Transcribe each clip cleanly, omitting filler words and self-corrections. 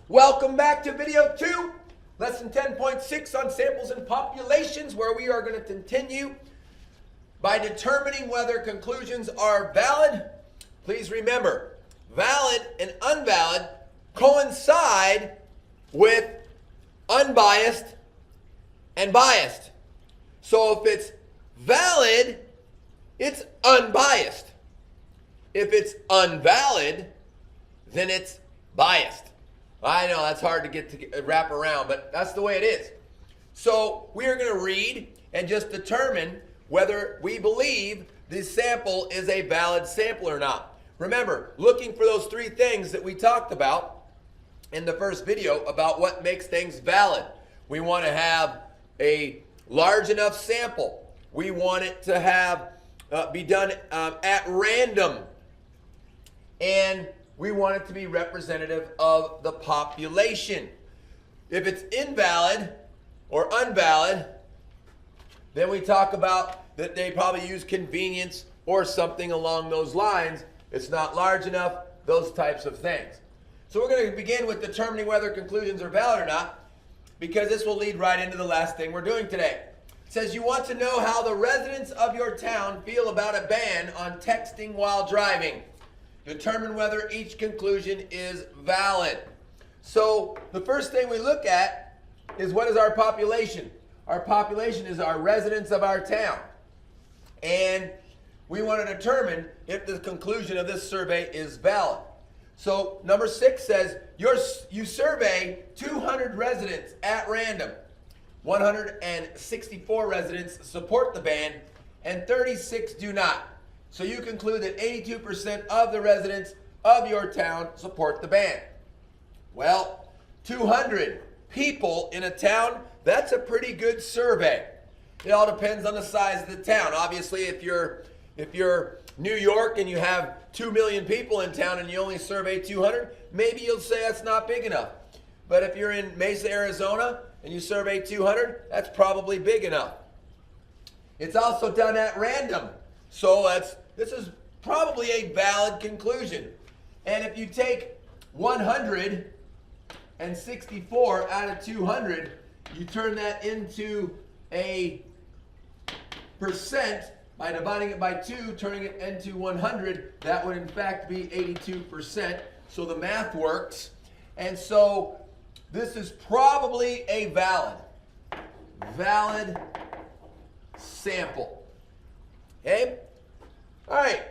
Welcome back to video 2, lesson 10.6 on samples and populations, where we are going to continue by determining whether conclusions are valid. Please remember, valid and invalid coincide with unbiased and biased. So if it's valid, it's unbiased. If it's invalid, then it's biased. I know that's hard to wrap around, but that's the way it is. So we are going to read and just determine whether we believe this sample is a valid sample or not. Remember, looking for those 3 things that we talked about in the first video about what makes things valid. We want to have a large enough sample. We want it to have be done at random. And we want it to be representative of the population. If it's invalid or invalid, then we talk about that they probably use convenience or something along those lines. It's not large enough, those types of things. So we're going to begin with determining whether conclusions are valid or not, because this will lead right into the last thing we're doing today. It says you want to know how the residents of your town feel about a ban on texting while driving. Determine whether each conclusion is valid. So the first thing we look at is, what is our population? Our population is our residents of our town. And we want to determine if the conclusion of this survey is valid. So number 6 says you survey 200 residents at random. 164 residents support the ban and 36 do not. So you conclude that 82% of the residents of your town support the ban. Well, 200 people in a town, that's a pretty good survey. It all depends on the size of the town. Obviously, if you're New York and you have 2 million people in town and you only survey 200, maybe you'll say that's not big enough. But if you're in Mesa, Arizona and you survey 200, that's probably big enough. It's also done at random. So this is probably a valid conclusion. And if you take 164 out of 200, you turn that into a percent by dividing it by 2, turning it into 100. That would in fact be 82%. So the math works. And so this is probably a valid sample. Okay? All right,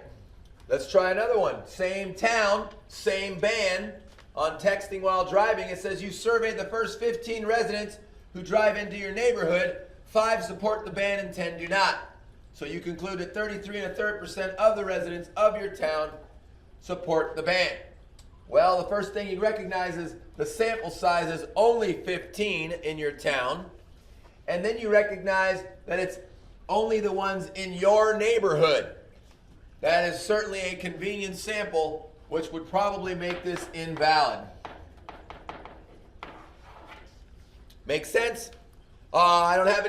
let's try another one. Same town, same ban on texting while driving. It says you surveyed the first 15 residents who drive into your neighborhood. 5 support the ban and 10 do not. So you conclude that 33.33% of the residents of your town support the ban. Well, the first thing you recognize is the sample size is only 15 in your town. And then you recognize that it's only the ones in your neighborhood. That is certainly a convenient sample, which would probably make this invalid. Make sense? I don't have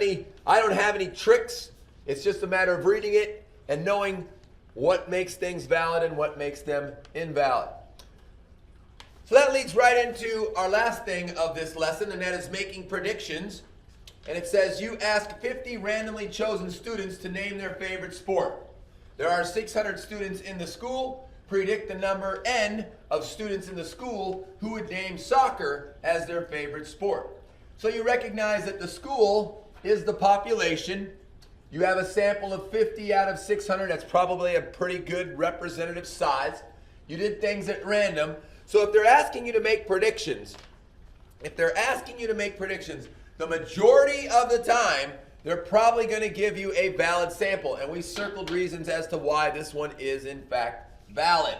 any tricks. It's just a matter of reading it and knowing what makes things valid and what makes them invalid. So that leads right into our last thing of this lesson, and that is making predictions. And it says you ask 50 randomly chosen students to name their favorite sport. There are 600 students in the school. Predict the number N of students in the school who would name soccer as their favorite sport. So you recognize that the school is the population. You have a sample of 50 out of 600. That's probably a pretty good representative size. You did things at random. So if they're asking you to make predictions, the majority of the time, they're probably going to give you a valid sample. And we circled reasons as to why this one is, in fact, valid.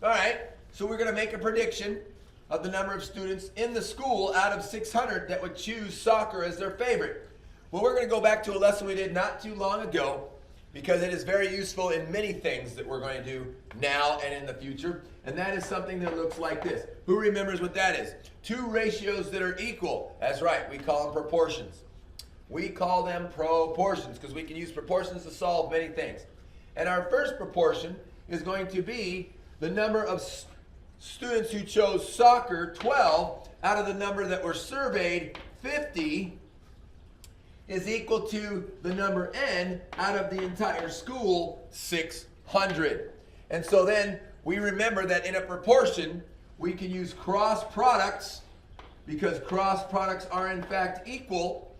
All right, so we're going to make a prediction of the number of students in the school out of 600 that would choose soccer as their favorite. Well, we're going to go back to a lesson we did not too long ago, because it is very useful in many things that we're going to do now and in the future. And that is something that looks like this. Who remembers what that is? 2 ratios that are equal. That's right, we call them proportions. We call them proportions because we can use proportions to solve many things. And our first proportion is going to be the number of students who chose soccer, 12, out of the number that were surveyed, 50, is equal to the number N out of the entire school, 600. And so then we remember that in a proportion, we can use cross products, because cross products are in fact equal,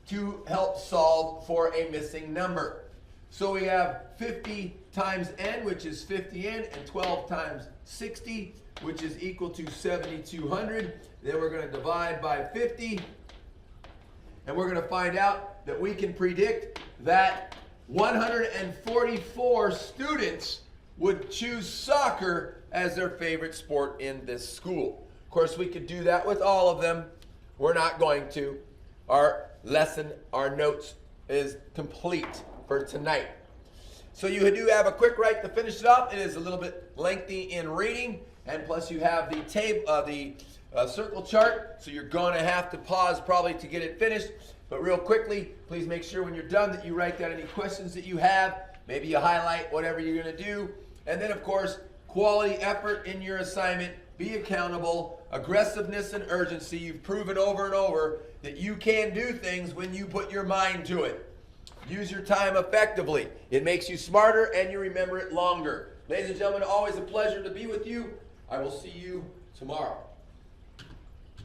to help solve for a missing number. So we have 50 times N, which is 50N, and 12 times 60, which is equal to 7,200. Then we're going to divide by 50, and we're going to find out that we can predict that 144 students would choose soccer as their favorite sport in this school. Of course, we could do that with all of them. We're not going to. Our lesson, our notes is complete for tonight. So you do have a quick write to finish it up. It is a little bit lengthy in reading, and plus you have the circle chart, so you're going to have to pause probably to get it finished. But real quickly, please make sure when you're done that you write down any questions that you have. Maybe you highlight whatever you're going to do. And then, of course, quality effort in your assignment. Be accountable. Aggressiveness and urgency. You've proven over and over that you can do things when you put your mind to it. Use your time effectively. It makes you smarter and you remember it longer. Ladies and gentlemen, always a pleasure to be with you. I will see you tomorrow.